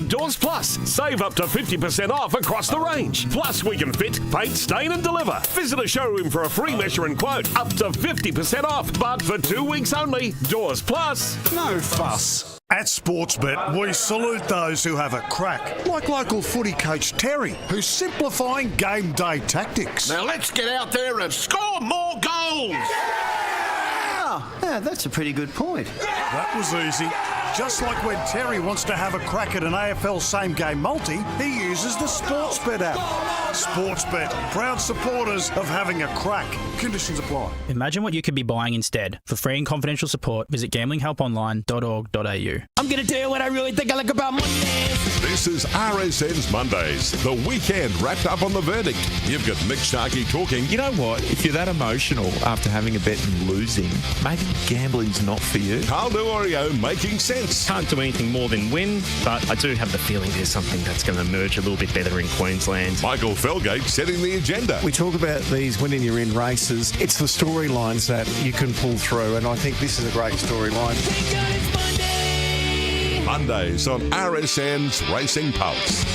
at Doors Plus. Save up to 50% off across the range. Plus, we can fit, paint, stain and deliver. Visit a showroom for a free measure and quote. Up to 50% off, but for 2 weeks only. Doors Plus. No fuss. At Sportsbet, we salute those who have a crack, like local footy coach Terry, who's simplifying game day tactics. Now let's get out there and score more goals! Yeah, that's a pretty good point. That was easy. Just like when Terry wants to have a crack at an AFL same-game multi, he uses the Sportsbet app. Sportsbet, proud supporters of having a crack. Conditions apply. Imagine what you could be buying instead. For free and confidential support, visit gamblinghelponline.org.au. I'm going to tell you what I really think I like about Mondays. This is RSN's Mondays, the weekend wrapped up on the verdict. You've got Mick Sharkey talking. You know what? If you're that emotional after having a bet and losing, maybe gambling's not for you. Carl Duorio making sense. Can't do anything more than win, but I do have the feeling there's something that's going to emerge a little bit better in Queensland. Michael Felgate setting the agenda. We talk about these winning you're in races. It's the storylines that you can pull through, and I think this is a great storyline. Mondays on RSN's Racing Pulse.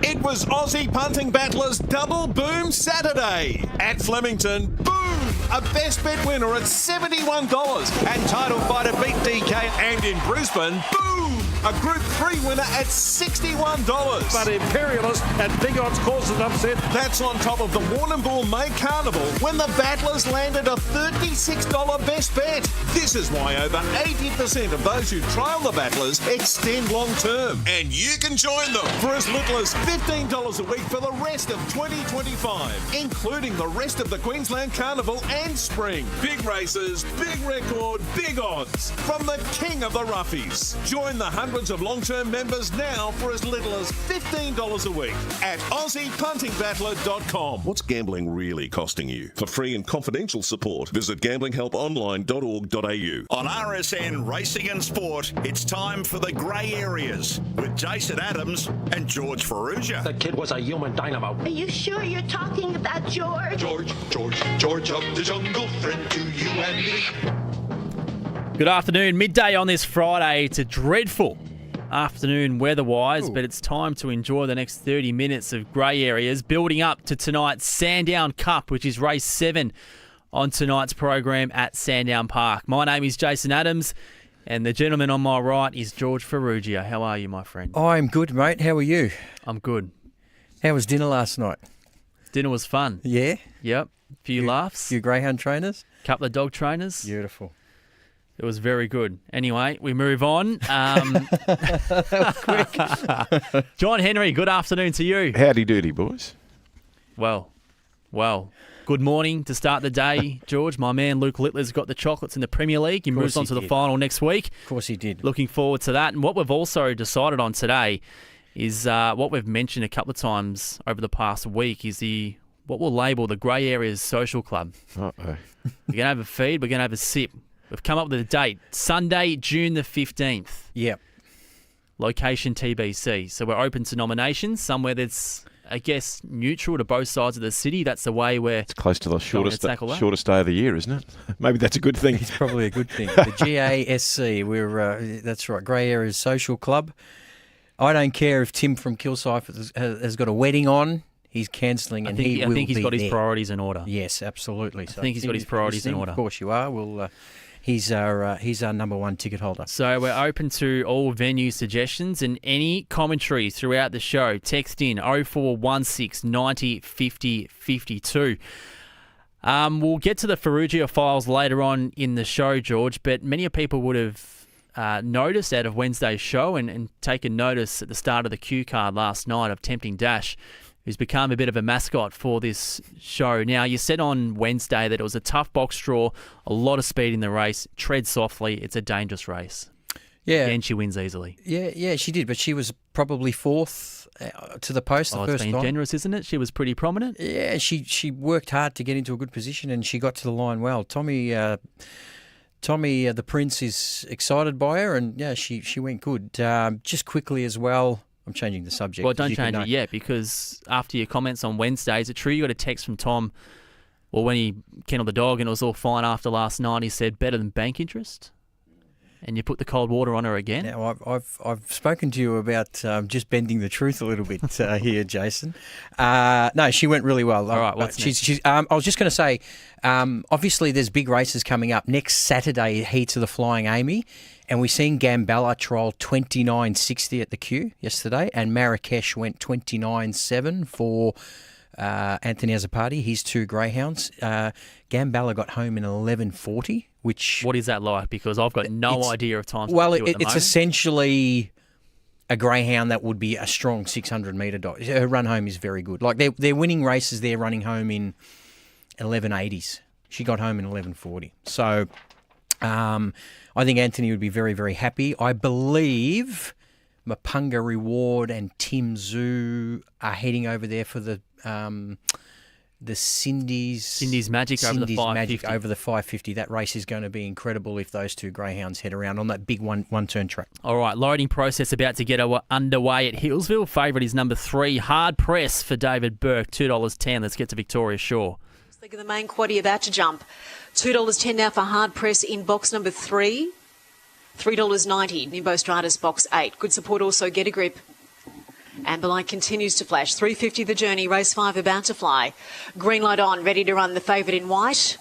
It was Aussie Punting Battlers Double Boom Saturday. At Flemington, boom! A best bet winner at $71. And Title Fighter beat DK. And in Brisbane, boom! A Group 3 winner at $61. But Imperialist at Big Odds causes an upset. That's on top of the Warrnambool May Carnival when the Battlers landed a $36 best bet. This is why over 80% of those who trial the Battlers extend long term. And you can join them for as little as $15 a week for the rest of 2025, including the rest of the Queensland Carnival and Spring. Big races, big record, big odds from the king of the roughies. Join the hundreds of long-term members now for as little as $15 a week at AussiePuntingBattler.com. What's gambling really costing you? For free and confidential support, visit gamblinghelponline.org.au. On RSN Racing and Sport, it's time for the grey areas with Jason Adams and George Ferrugia. The kid was a human dynamo. Are you sure you're talking about George? George of the jungle, friend to you and me. Good afternoon. Midday on this Friday. It's a dreadful afternoon weather-wise, but it's time to enjoy the next 30 minutes of grey areas, building up to tonight's Sandown Cup, which is race 7 on tonight's program at Sandown Park. My name is Jason Adams, and the gentleman on my right is George Ferrugia. How are you, my friend? I'm good, mate. How are you? I'm good. How was dinner last night? Dinner was fun. Yeah? Yep. Few laughs. Few greyhound trainers? Couple of dog trainers. Beautiful. It was very good. Anyway, we move on. Quick. John Henry, good afternoon to you. Howdy doody, boys. Well, good morning to start the day, George. My man Luke Littler's got the chocolates in the Premier League. He moves on to the final next week. Of course he did. Looking forward to that. And what we've also decided on today is what we've mentioned a couple of times over the past week is what we'll label the Grey Areas Social Club. Uh-oh. We're going to have a feed. We're going to have a sip. We've come up with a date, Sunday, June the 15th. Yep. Location TBC. So we're open to nominations, somewhere that's, I guess, neutral to both sides of the city. That's the way we're... It's close to the shortest day of the year, isn't it? Maybe that's a good thing. It's probably a good thing. The GASC, that's right, Grey Areas Social Club. I don't care if Tim from Kilsyth has got a wedding on. He's cancelling, and I think he's got his there. priorities in order. Yes, absolutely. I think he's got his priorities in order. Of course you are. Well, he's our number one ticket holder. So we're open to all venue suggestions and any commentary throughout the show. Text in 0416 90 50 52. We'll get to the Ferrugia files later on in the show, George, but many people would have noticed out of Wednesday's show and taken notice at the start of the cue card last night of Tempting Dash, who's become a bit of a mascot for this show. Now, you said on Wednesday that it was a tough box draw, a lot of speed in the race, tread softly, it's a dangerous race. Yeah. And she wins easily. Yeah, she did, but she was probably fourth to the post the first it's been time. generous, isn't it? She was pretty prominent. Yeah, she worked hard to get into a good position, and she got to the line well. Tommy, the Prince, is excited by her, and yeah, she went good. Just quickly as well, I'm changing the subject. Well, don't change it yet, because after your comments on Wednesday, is it true you got a text from Tom, when he kennelled the dog and it was all fine after last night, he said better than bank interest? and you put the cold water on her again. Now, I've spoken to you about just bending the truth a little bit here, Jason. No, she went really well. All right, what's next? I was just going to say, obviously there's big races coming up. Next Saturday, Heats of the Flying Amy, and we're seeing Gambella trial 29.60 at the Q yesterday, and Marrakesh went 29.7 for Anthony Azzopardi, his 2 greyhounds. Gambella got home in 11.40, which... What is that like? Because I've got no idea of times. Well, it's essentially a greyhound that would be a strong 600-metre dog. Her run home is very good. Like, they're winning races. They're running home in 11.80s. She got home in 11.40. So I think Anthony would be very, very happy. I believe Mapunga Reward and Tim Zoo are heading over there for the Cindy's Magic over the 550. Over the 550. That race is going to be incredible if those 2 greyhounds head around on that big one-turn track. All right, loading process about to get underway at Hillsville. Favourite is number 3, Hard Press for David Burke, $2.10. Let's get to Victoria Shore. Look at the main quaddie about to jump. $2.10 now for Hard Press in box number 3. $3.90, Nimbo Stratus box 8. Good support also, Get a Grip. Amber Light continues to flash. $3.50 the journey, race 5 about to fly. Green light on, ready to run the favourite in white.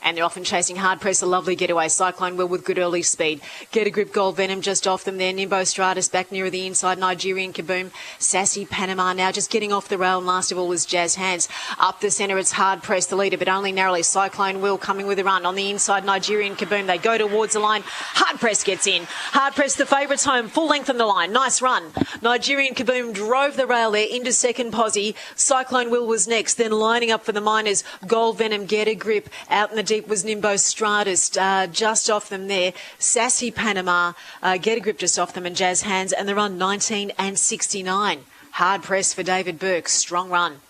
And they're often chasing Hard Press, a lovely getaway. Cyclone Will with good early speed. Get a Grip, Gold Venom just off them there. Nimbo Stratus back nearer the inside. Nigerian Kaboom. Sassy Panama now just getting off the rail. And last of all is Jazz Hands. Up the centre, it's Hard Press, the leader, but only narrowly. Cyclone Will coming with a run. On the inside, Nigerian Kaboom. They go towards the line. Hard Press gets in. Hard Press, the favourites home. Full length on the line. Nice run. Nigerian Kaboom drove the rail there into second posse. Cyclone Will was next. Then lining up for the minors, Gold Venom, Get a Grip. Out in the deep was Nimbo Stratus, just off them there. Sassy Panama, Get a Grip just off them, and Jazz Hands, and the run 19 and 69. Hard Press for David Burke, strong run.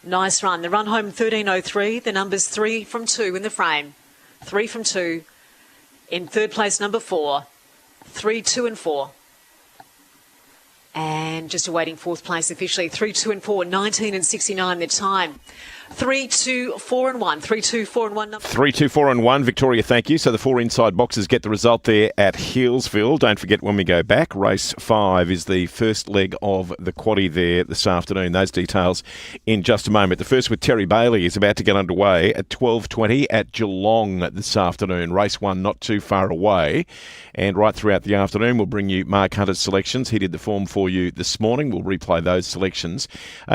Nice run. The run home 13.03. The numbers 3 from 2 in the frame. 3 from 2. In third place, number 4. 3, 2 and 4. And just awaiting fourth place officially. 3, 2 and 4. 19 and 69 the time. 3, 2, 4 and 1. 3, 2, 4 and 1. 3, 2, 4 and 1. Victoria, thank you. So the 4 inside boxes get the result there at Healesville. Don't forget, when we go back, race 5 is the first leg of the quaddie there this afternoon. Those details in just a moment. The first with Terry Bailey is about to get underway at 12:20 at Geelong this afternoon. Race 1 not too far away. And right throughout the afternoon, we'll bring you Mark Hunter's selections. He did the form for you this morning. We'll replay those selections.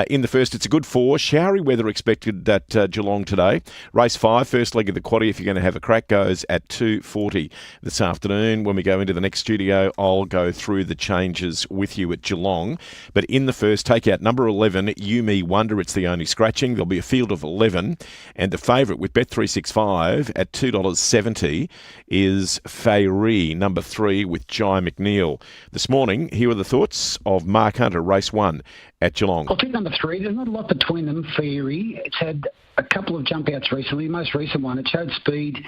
In the first, it's a good 4. Showery weather expected at Geelong today. Race 5, first leg of the quaddie, if you're going to have a crack, goes at 2:40 this afternoon. When we go into the next studio, I'll go through the changes with you at Geelong. But in the first, take out number 11, You Me Wonder. It's the only scratching. There'll be a field of 11. And the favourite with Bet365 at $2.70 is Fairy, number 3 with Jai McNeil. This morning, here are the thoughts of Mark Hunter, race 1 at Geelong. I'll take number 3. There's not a lot between them. Fairy, it's had a couple of jump outs recently. The most recent one, it showed speed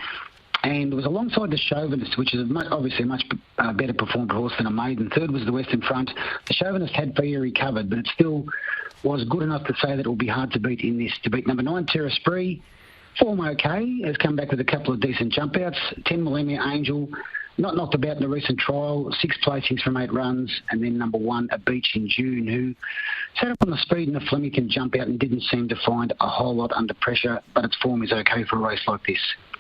and was alongside the Chauvinist, which is obviously a much better performed horse than a maiden. Third was the Western Front. The Chauvinist had Fairy covered, but it still was good enough to say that it will be hard to beat in this. To beat number 9, Terra Spree, form okay, has come back with a couple of decent jump outs. 10 Millennia Angel, not knocked about in the recent trial, 6 placings from 8 runs, and then number 1, A Beach in June, who sat up on the speed in the Flemington jump out and didn't seem to find a whole lot under pressure, but its form is okay for a race like this.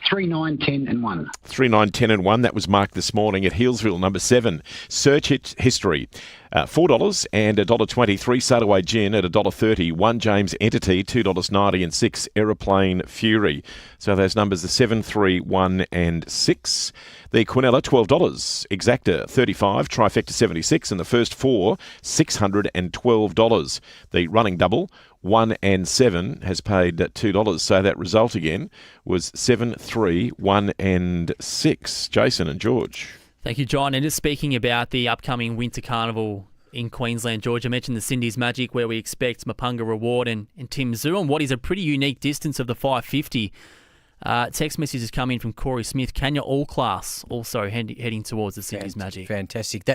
3, 9, 10 and 1. 3, 9, 10 and 1. That was marked this morning at Healesville, number 7. Search It History. $4 and $1.20. 3 Sardaway Gin at $1.30. 1 James Entity, $2.90 and 6 Aeroplane Fury. So those numbers are 7, 3, 1 and 6. The Quinella, $12. Exacta, $35. Trifecta, $76. And the first 4, $612. The running double, 1 and 7, has paid $2. So that result again was 7, 3, 1 and 6. Jason and George. Thank you, John. And just speaking about the upcoming Winter Carnival in Queensland, George, I mentioned the Cindy's Magic, where we expect Mapunga Reward and Tim Zoo on what is a pretty unique distance of the 550. Text messages come in from Corey Smith. Kenya All Class also heading towards the Cindy's Magic. Fantastic.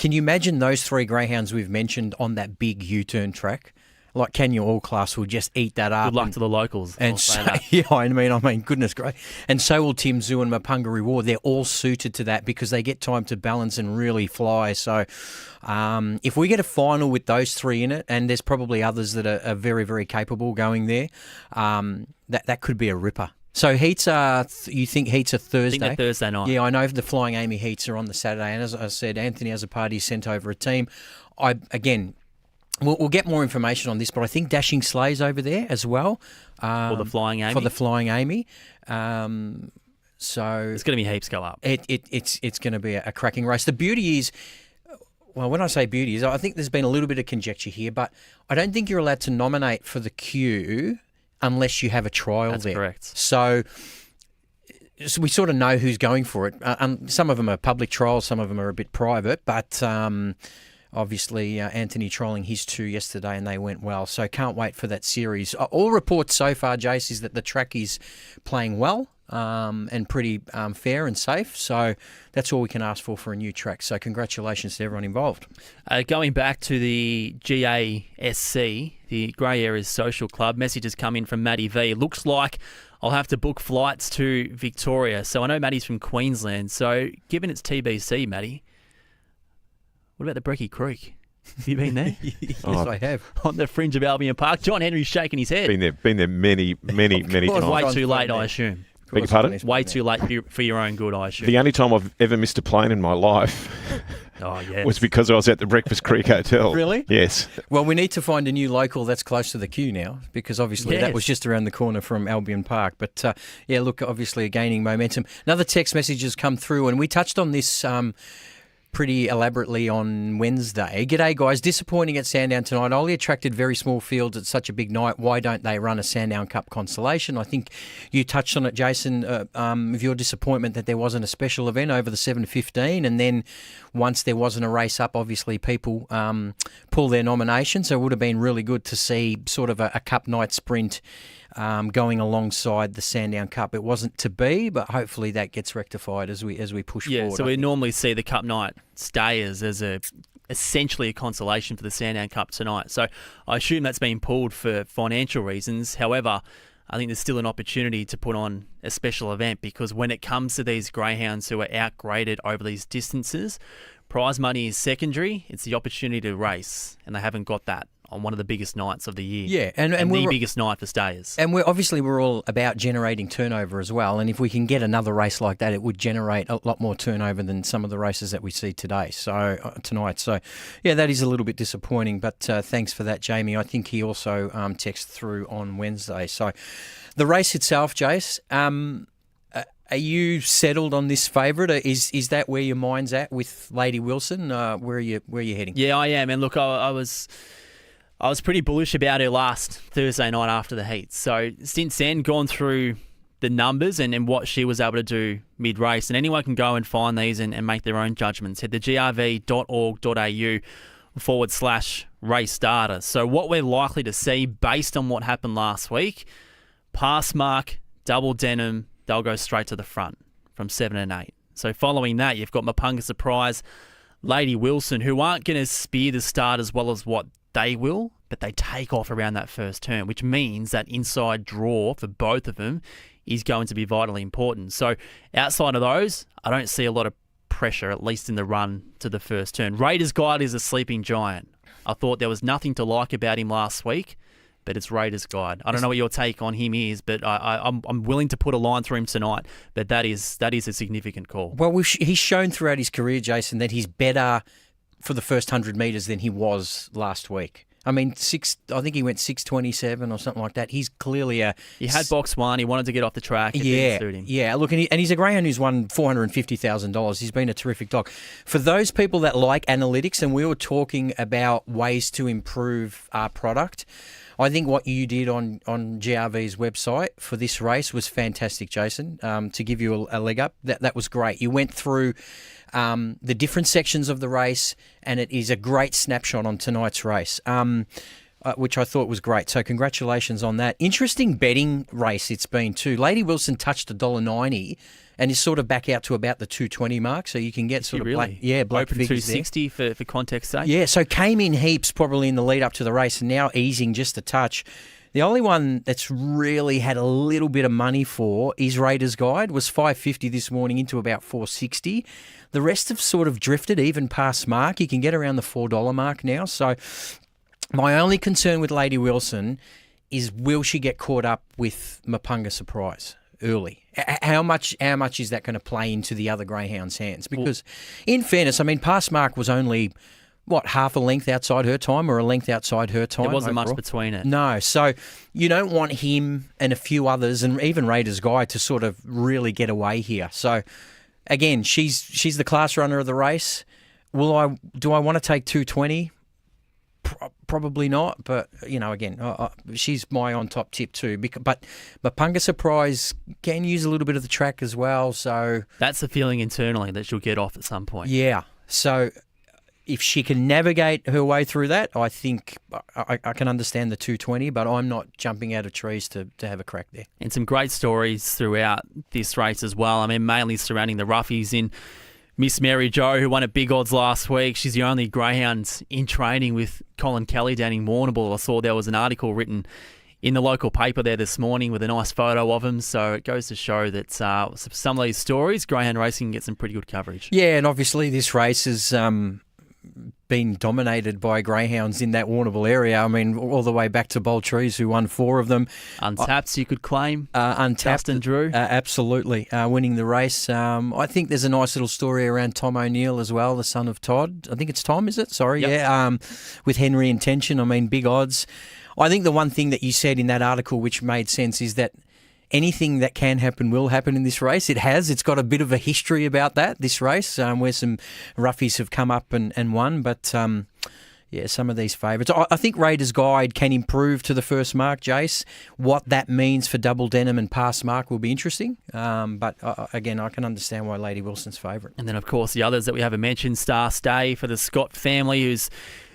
Can you imagine those 3 greyhounds we've mentioned on that big U-turn track? like Kenya All Class will just eat that up. Good luck to the locals. And so, I mean, goodness gracious. And so will Tim Zoo and Mapunga Reward. They're all suited to that because they get time to balance and really fly. So if we get a final with those three in it, and there's probably others that are very, very capable going there, that could be a ripper. So heats are, you think heats are Thursday? I think they're Thursday night. Yeah, I know the Flying Amy heats are on the Saturday. And as I said, Anthony Azzopardi sent over a team. We'll get more information on this, but I think Dashing Slay's over there as well. For the Flying Amy? For the Flying Amy. So it's going to be heaps go up. It's going to be a cracking race. The beauty is, well, when I say beauty is, I think there's been a little bit of conjecture here, but I don't think you're allowed to nominate for the Q unless you have a trial there. That's correct. So we sort of know who's going for it. Some of them are public trials, some of them are a bit private, but obviously Anthony trialling his 2 yesterday and they went well. So can't wait for that series. All reports so far, Jace, is that the track is playing well and pretty fair and safe. So that's all we can ask for a new track. So congratulations to everyone involved. Going back to the GASC, the Grey Areas Social Club, message has come in from Matty V. Looks like I'll have to book flights to Victoria. So I know Matty's from Queensland. So given it's TBC, Matty, what about the Brecky Creek? Have you been there? Yes, I have. On the fringe of Albion Park. John Henry's shaking his head. Been there many times. Way too late, I assume. Beg your pardon? Way too late for your own good, I assume. The only time I've ever missed a plane in my life was because I was at the Breakfast Creek Hotel. Really? Yes. Well, we need to find a new local that's close to the queue now because obviously that was just around the corner from Albion Park. But look, obviously gaining momentum. Another text message has come through and we touched on this pretty elaborately on Wednesday. G'day, guys. Disappointing at Sandown tonight. Only attracted very small fields at such a big night. Why don't they run a Sandown Cup Consolation? I think you touched on it, Jason, of your disappointment that there wasn't a special event over the 7:15, and then once there wasn't a race up, obviously people pull their nomination. So it would have been really good to see sort of a Cup night sprint going alongside the Sandown Cup. It wasn't to be, but hopefully that gets rectified as we push forward. So we normally see the Cup night stayers as essentially a consolation for the Sandown Cup tonight. So I assume that's been pulled for financial reasons. However, I think there's still an opportunity to put on a special event because when it comes to these greyhounds who are outgraded over these distances, prize money is secondary. It's the opportunity to race, and they haven't got that on one of the biggest nights of the year. Yeah, and the biggest night for stayers. And we're all about generating turnover as well. And if we can get another race like that, it would generate a lot more turnover than some of the races that we see tonight. So yeah, that is a little bit disappointing. But thanks for that, Jamie. I think he also texted through on Wednesday. So the race itself, Jace. Are you settled on this favourite? Is that where your mind's at with Lady Wilson? Where are you heading? Yeah, I am. And look, I was pretty bullish about her last Thursday night after the heat. So since then, gone through the numbers and what she was able to do mid-race. And anyone can go and find these and make their own judgments. Head to grv.org.au/race data. So what we're likely to see based on what happened last week, pass mark, double denim, they'll go straight to the front from 7 and 8. So following that, you've got Mapunga Surprise, Lady Wilson, who aren't going to spear the start as well as what they will, but they take off around that first turn, which means that inside draw for both of them is going to be vitally important. So outside of those, I don't see a lot of pressure, at least in the run to the first turn. Raiders Guide is a sleeping giant. I thought there was nothing to like about him last week, but it's Raiders Guide. I don't know what your take on him is, but I'm willing to put a line through him tonight, but that is a significant call. Well, he's shown throughout his career, Jason, that he's better for the first 100 metres than he was last week. I mean, I think he went 6:27 or something like that. He's clearly He had box one. He wanted to get off the track. It didn't suit him. Yeah. Look, and he's a greyhound who's won $450,000. He's been a terrific dog. For those people that like analytics, and we were talking about ways to improve our product, I think what you did on GRV's website for this race was fantastic, Jason, to give you a leg up. That was great. You went through the different sections of the race, and it is a great snapshot on tonight's race. which I thought was great. So congratulations on that. Interesting betting race it's been too. Lady Wilson touched $1.90 and is sort of back out to about the 220 mark. So you can get sort of black open figures 260 there. for context sake. Yeah, so came in heaps probably in the lead up to the race and now easing just a touch. The only one that's really had a little bit of money for is Raiders Guide. Was $5.50 this morning into about $4.60. The rest have sort of drifted even past mark. You can get around the $4 mark now. So my only concern with Lady Wilson is will she get caught up with Mapunga Surprise early? How much is that going to play into the other greyhounds' hands? Because in fairness, I mean, past mark was only, half a length outside her time or a length outside her time? There wasn't overall. much between it. No, so you don't want him and a few others and even Raiders Guide to sort of really get away here. So again, she's the class runner of the race. Do I want to take 220? Probably not, but again, she's my on top tip too. But Mapunga Surprise can use a little bit of the track as well. So that's the feeling internally that she'll get off at some point. Yeah. So if she can navigate her way through that, I think I can understand the 220. But I'm not jumping out of trees to have a crack there. And some great stories throughout this race as well. I mean, mainly surrounding the roughies in Miss Mary Jo, who won at Big Odds last week. She's the only greyhound in training with Colin Kelly down in Warrnambool. I saw there was an article written in the local paper there this morning with a nice photo of him. So it goes to show that some of these stories, greyhound racing gets some pretty good coverage. Yeah, and obviously this race has been dominated by greyhounds in that Warrnambool area. I mean, all the way back to Boltrees, who won 4 of them. Untapped, you could claim. Untapped. Dustin Drew. Absolutely. Winning the race. I think there's a nice little story around Tom O'Neill as well, the son of Todd. I think it's Tom, is it? Sorry. Yep. Yeah. With Henry Intention. I mean, Big Odds. I think the one thing that you said in that article which made sense is that anything that can happen will happen in this race. It has. It's got a bit of a history about that, this race, where some roughies have come up and won. But, some of these favourites. I think Raiders Guide can improve to the first mark, Jace. What that means for Double Denim and past mark will be interesting. But, again, I can understand why Lady Wilson's favourite. And then, of course, the others that we haven't mentioned, Star Stay for the Scott family,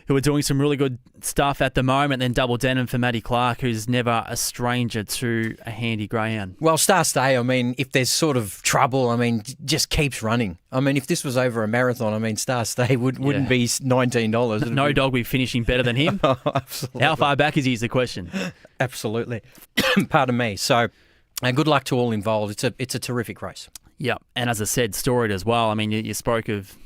who are doing some really good stuff at the moment. Then Double Denim for Maddie Clark, who's never a stranger to a handy greyhound. Well, Star Stay, I mean, if there's sort of trouble, I mean, just keeps running. I mean, if this was over a marathon, I mean, Star Stay wouldn't be $19. No dog will be finishing better than him. Absolutely. How far back is he is the question. Absolutely. Pardon me. So, good luck to all involved. It's a terrific race. Yeah, and as I said, storied as well. I mean, you spoke of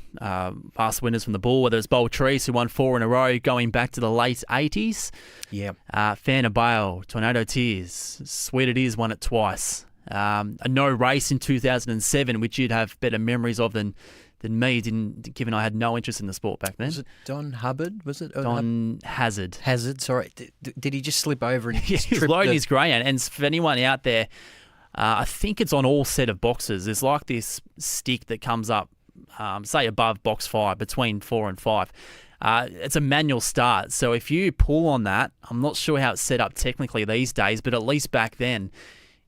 past winners from the Bull, whether it's Boltrees, who won 4 in a row going back to the late 80s. Yeah. Fan of Bale, Tornado Tears, Sweet It Is won it twice. A no race in 2007, which you'd have better memories of than me, given I had no interest in the sport back then. Was it Don Hubbard? Was it Don Hazard? Hazard, sorry. Did he just slip over and he was loading his greyhound? And for anyone out there, I think it's on all set of boxes. There's like this stick that comes up, say above box 5, between 4 and 5. It's a manual start. So if you pull on that, I'm not sure how it's set up technically these days, but at least back then,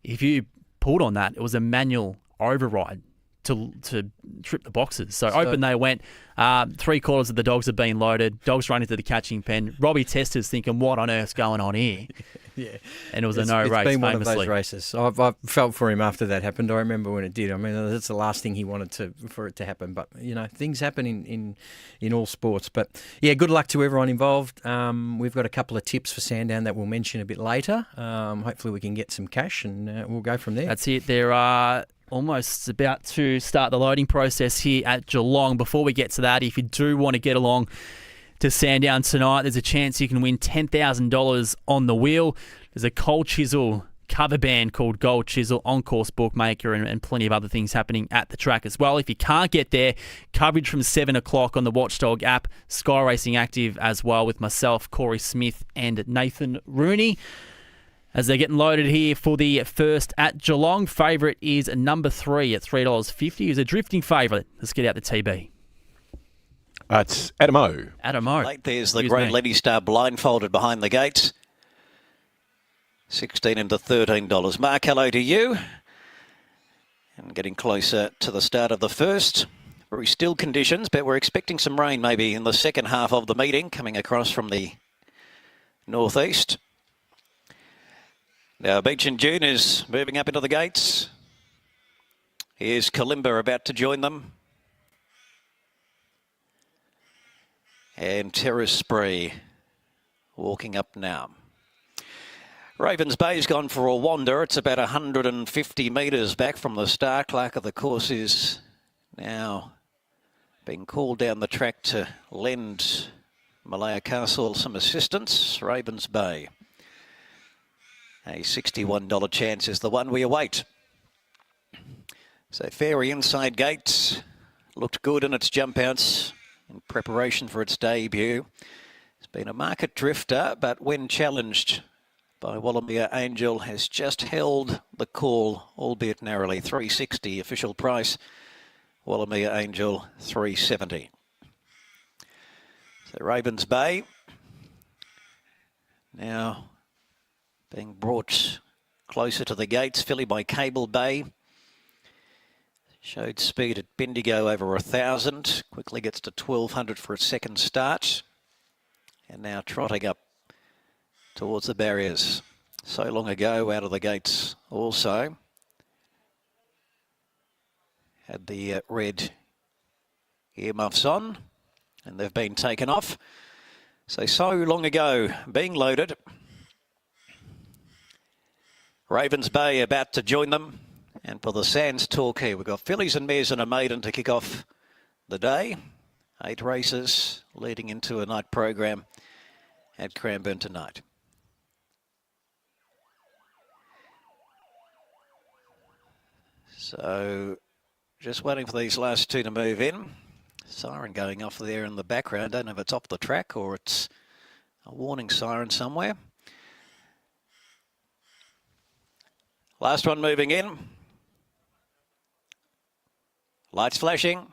if you pulled on that, it was a manual override to trip the boxes. So open they went. 3/4 of the dogs had been loaded. Dogs run into the catching pen. Robbie Tester's thinking, what on earth's going on here? Yeah. And it was a no race, It's been one famously. of those races. I felt for him after that happened. I remember when it did. I mean, that's the last thing he wanted for it to happen. But, things happen in all sports. But, yeah, good luck to everyone involved. We've got a couple of tips for Sandown that we'll mention a bit later. Hopefully we can get some cash and we'll go from there. That's it. There are almost about to start the loading process here at Geelong. Before we get to that, if you do want to get along to Sandown tonight, there's a chance you can win $10,000 on the wheel. There's a Cold Chisel cover band called Gold Chisel, on-course bookmaker, and plenty of other things happening at the track as well. If you can't get there, coverage from 7 o'clock on the Watchdog app, Sky Racing Active as well, with myself, Corey Smith and Nathan Rooney. As they're getting loaded here for the first at Geelong, favourite is number 3 at $3.50. He's a drifting favourite. Let's get out the TB. It's Adam O. Adam O. Late there's the Great Lady Star blindfolded behind the gates. 16 into $13. Mark, hello to you. And getting closer to the start of the first. Very still conditions, but we're expecting some rain maybe in the second half of the meeting, coming across from the northeast. Now Beach and June is moving up into the gates. Here's Kalimba about to join them. And Terrace Spree walking up now. Ravens Bay's gone for a wander. It's about 150 metres back from the start. Clerk of the course is now being called down the track to lend Malaya Castle some assistance. Ravens Bay. A $61 chance is the one we await. So Fairy inside gates looked good in its jump outs in preparation for its debut. It's been a market drifter, but when challenged by Wallamia Angel has just held the call, albeit narrowly. $360 official price. Wallamia Angel $370. So Ravens Bay now being brought closer to the gates. Filly by Cable Bay showed speed at Bendigo over 1,000. Quickly gets to 1,200 for its second start. And now trotting up towards the barriers. So long ago out of the gates also. Had the red earmuffs on and they've been taken off. So long ago being loaded. Ravens Bay about to join them. And for the Sands talk here, we've got fillies and mares and a maiden to kick off the day. 8 races leading into a night program at Cranbourne tonight. So just waiting for these last two to move in. Siren going off there in the background. Don't know if it's off the track or it's a warning siren somewhere. Last one moving in. Lights flashing.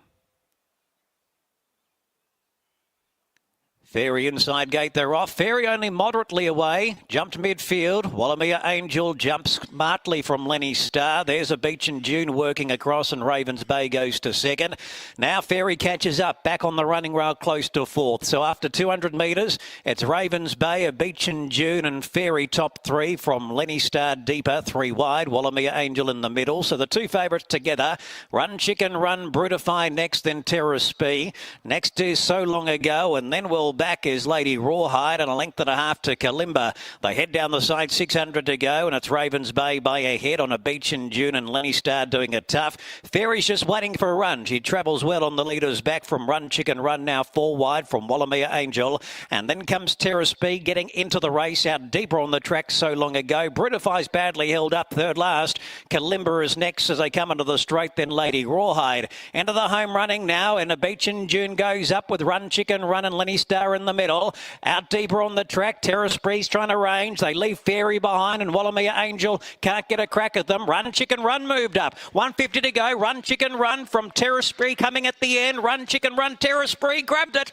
Fairy inside gate, they're off. Fairy only moderately away. Jumped midfield. Wallamia Angel jumps smartly from Lenny Star. There's a Beach and June working across and Ravens Bay goes to second. Now Fairy catches up, back on the running rail close to fourth. So after 200 metres, it's Ravens Bay, a Beach and June and Fairy top 3 from Lenny Star deeper, 3 wide. Wallamia Angel in the middle. So the two favourites together. Run Chicken Run, Brutify next, then Terrace Spree. Next is So Long Ago, and then we'll back is Lady Rawhide and a length and a half to Kalimba. They head down the side, 600 to go, and it's Ravens Bay by a head on a Beach in June and Lenny Star doing it tough. Fairy's just waiting for a run. She travels well on the leader's back from Run Chicken Run, now 4 wide from Wallamia Angel. And then comes Terrace Spree getting into the race out deeper on the track So Long Ago. Brutify's badly held up, third last. Kalimba is next as they come into the straight, then Lady Rawhide. Into the home running now, and a Beach in June goes up with Run Chicken Run and Lenny Star in the middle. Out deeper on the track, Terrace Spree's trying to range. They leave Fairy behind and Wallamia Angel can't get a crack at them. Run Chicken Run moved up. 150 to go. Run Chicken Run from Terrace Spree coming at the end. Run Chicken Run. Terrace Spree grabbed it.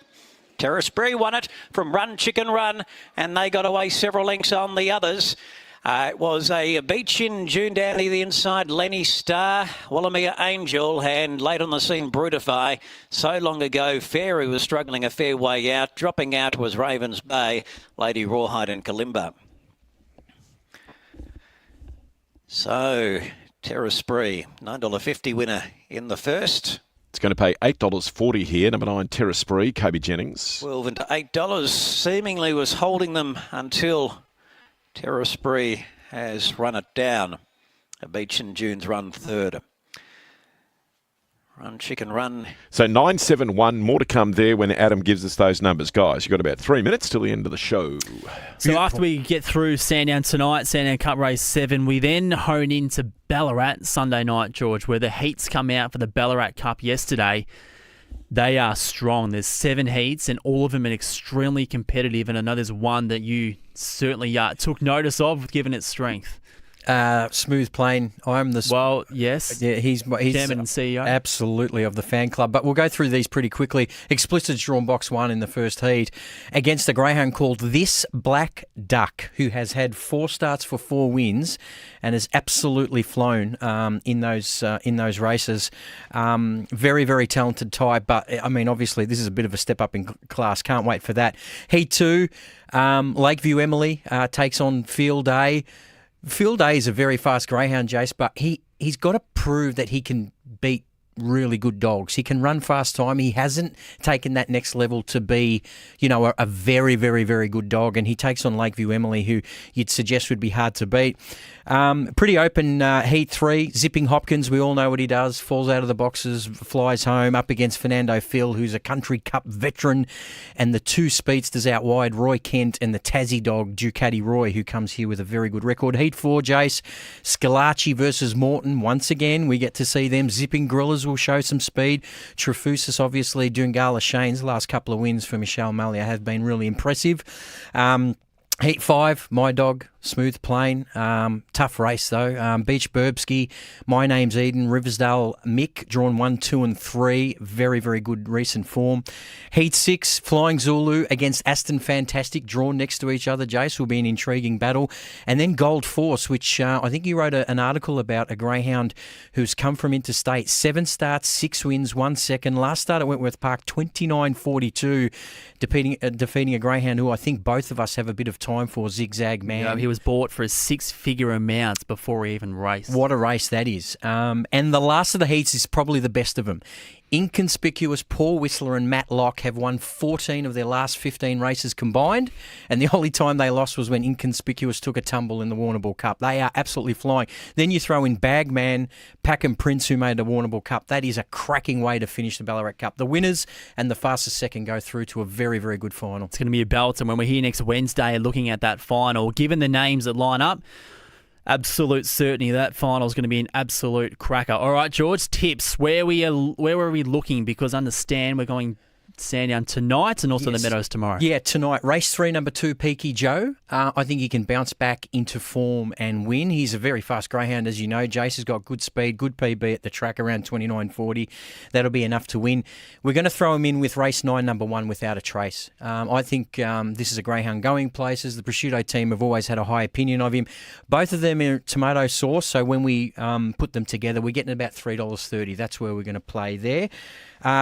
Terrace Spree won it from Run Chicken Run and they got away several lengths on the others. It was a Beach in June down the inside, Lenny Star, Wallamia Angel, and late on the scene, Brutify. So Long Ago, Fairy was struggling a fair way out. Dropping out was Ravens Bay, Lady Rawhide and Kalimba. So, Terrace Spree, $9.50 winner in the first. It's going to pay $8.40 here. Number 9, Terrace Spree, Kobe Jennings. 12 into $8. Seemingly was holding them until Terrace Spree has run it down. A Beach in June's run third. Run Chicken Run. So 971, more to come there when Adam gives us those numbers. Guys, you've got about 3 minutes till the end of the show. So after we get through Sandown tonight, Sandown Cup Race 7, we then hone into Ballarat Sunday night, George, where the heats come out for the Ballarat Cup yesterday. They are strong. There's 7 heats and all of them are extremely competitive. And I know there's one that you certainly took notice of, given its strength. Smooth Plane. I'm the yes. Yeah, he's Chairman and CEO. Absolutely, of the fan club. But we'll go through these pretty quickly. Explicit's drawn box 1 in the first heat against a greyhound called This Black Duck, who has had 4 starts for 4 wins and has absolutely flown in those races. Very, very talented type. But I mean, obviously, this is a bit of a step up in class. Can't wait for that. Heat 2, Lakeview Emily takes on Field A. Field A is a very fast greyhound, Jace, but he's got to prove that he can beat really good dogs. He can run fast time. He hasn't taken that next level to be, a very, very, very good dog. And he takes on Lakeview Emily, who you'd suggest would be hard to beat. Pretty open Heat 3. Zipping Hopkins, we all know what he does. Falls out of the boxes, flies home, up against Fernando Phil, who's a Country Cup veteran. And the 2 speedsters out wide, Roy Kent and the Tassie dog, Ducati Roy, who comes here with a very good record. Heat 4, Jace. Scalacci versus Morton. Once again, we get to see them. Zipping Gorillas will show some speed. Trefusis, obviously. Dungala Shane's the last couple of wins for Michelle Malia have been really impressive. Heat 5, my dog, Smooth Plane. Tough race, though. Beach Burbsky, My Name's Eden, Riversdale Mick, drawn 1, 2 and 3. Very, very good recent form. Heat 6, Flying Zulu against Aston Fantastic, drawn next to each other. Jace, will be an intriguing battle. And then Gold Force, which I think you wrote an article about, a greyhound who's come from interstate. 7 starts, 6 wins, 1 second. Last start at Wentworth Park, 29.42, defeating a greyhound who I think both of us have a bit of time for, Zigzag Man. He was bought for a 6-figure amount before he even raced. What a race that is. And the last of the heats is probably the best of them. Inconspicuous, Paul Whistler and Matt Locke have won 14 of their last 15 races combined, and the only time they lost was when Inconspicuous took a tumble in the Warrnambool Cup. They are absolutely flying. Then you throw in Bagman, Packham Prince, who made the Warrnambool Cup. That is a cracking way to finish the Ballarat Cup. The winners and the fastest second go through to a very, very good final. It's going to be a belt, and when we're here next Wednesday looking at that final, given the names that line up, absolute certainty that final is going to be an absolute cracker. All right, George, tips. Where are we looking? Because understand we're going Sandown tonight and also the Meadows tomorrow. Yeah, tonight. Race 3, number 2, Peaky Joe. I think he can bounce back into form and win. He's a very fast greyhound, as you know. Jace has got good speed, good PB at the track, around 29.40. That'll be enough to win. We're going to throw him in with race 9, number 1, Without a Trace. I think this is a greyhound going places. The Prosciutto team have always had a high opinion of him. Both of them are tomato sauce, so when we put them together, we're getting about $3.30. That's where we're going to play there.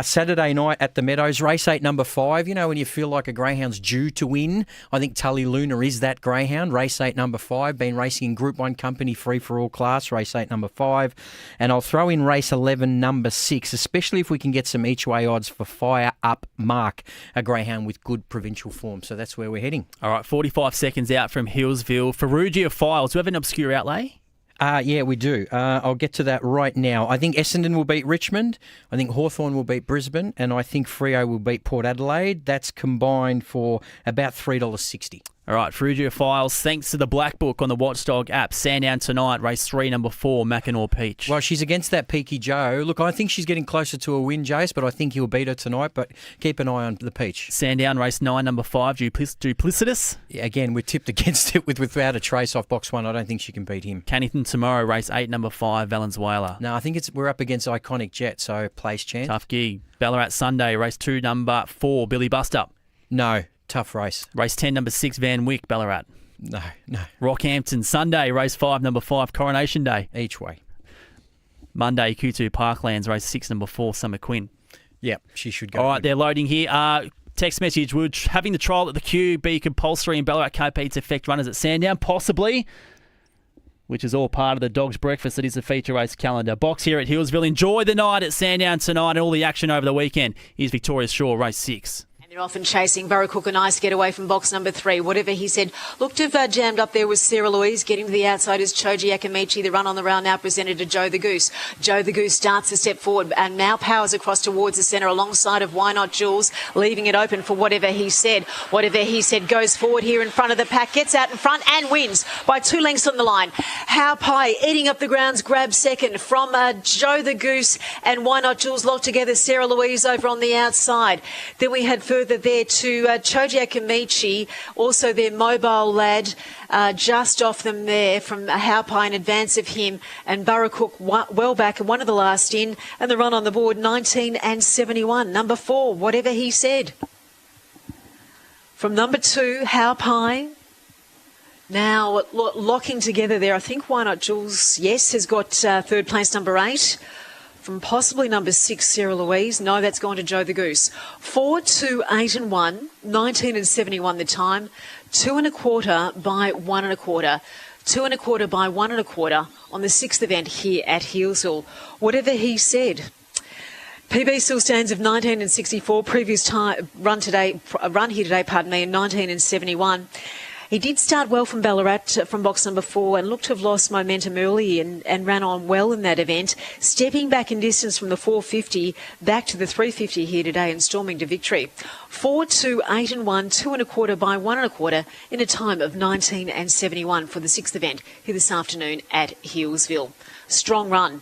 Saturday night at the Meadows, race 8, number 5. You know, when you feel like a greyhound's due to win, I think Tully Luna is that greyhound. Race 8, number 5. Been racing in Group 1 company, free for all class. Race 8, number 5. And I'll throw in race 11, number 6, especially if we can get some each way odds for Fire Up Mark, a greyhound with good provincial form. So that's where we're heading. All right, 45 seconds out from Hillsville. Ferrugia Files, do we have an obscure outlay? Yeah, we do. I'll get to that right now. I think Essendon will beat Richmond. I think Hawthorn will beat Brisbane. And I think Freo will beat Port Adelaide. That's combined for about $3.60. All right, Ferrugia Files, thanks to the Black Book on the Watchdog app. Sandown tonight, race 3, number 4, Mackinaw Peach. Well, she's against that Peaky Joe. Look, I think she's getting closer to a win, Jace, but I think he'll beat her tonight. But keep an eye on the Peach. Sandown, race 9, number 5, Duplicitous. Yeah, again, we're tipped against it Without a Trace off box 1. I don't think she can beat him. Cannington tomorrow, race 8, number 5, Valenzuela. No, I think we're up against Iconic Jet, so place chance. Tough gig. Ballarat Sunday, race 2, number 4, Billy Bustup. No. Tough race. Race 10, number 6, Van Wyck, Ballarat. No. Rockhampton, Sunday, race 5, number 5, Coronation Day. Each way. Monday, Q2 Parklands, race 6, number 4, Summer Quinn. Yep, she should go. All right, they're loading here. Text message, would having the trial at the Q be compulsory in Ballarat KP to affect runners at Sandown? Possibly. Which is all part of the Dog's Breakfast that is the feature race calendar. Box here at Hillsville. Enjoy the night at Sandown tonight and all the action over the weekend. Here's Victoria Shaw, race 6. They're often chasing. Burracook a nice get away from box number 3. Whatever he said. Looked to have jammed up there with Sarah Louise. Getting to the outside is Choji Akamichi. The run on the round now presented to Joe the Goose. Joe the Goose starts a step forward and now powers across towards the centre alongside of Why Not Jules, leaving it open for Whatever He Said. Whatever He Said goes forward here in front of the pack, gets out in front and wins by 2 lengths on the line. How Pie eating up the grounds, grabs second from Joe the Goose and Why Not Jules locked together. Sarah Louise over on the outside. Then we had first further there to Choji Akamichi, also their mobile lad, just off them there from Haupai in advance of him, and Burracook well back and one of the last in, and the run on the board 19 and 71. Number 4, whatever he said. From number 2, Haupai. Now locking together there, I think Why Not Jules, yes, has got third place number 8. From possibly number 6, Sarah Louise. No, that's gone to Joe the Goose. 4, 2, 8 and 1. 19 and 71 the time. 2 1/4 by 1 1/4. 2 1/4 by 1 1/4 on the 6th event here at Healesville. Whatever he said. PB still stands of 19 and 64. Previous time run here today, in 19 and 71. He did start well from Ballarat from box number 4 and looked to have lost momentum early and ran on well in that event, stepping back in distance from the 450 back to the 350 here today and storming to victory. 4, 2, 8 and 1, 2 1/4 by 1 1/4 in a time of 19 and 71 for the 6th event here this afternoon at Healesville. Strong run.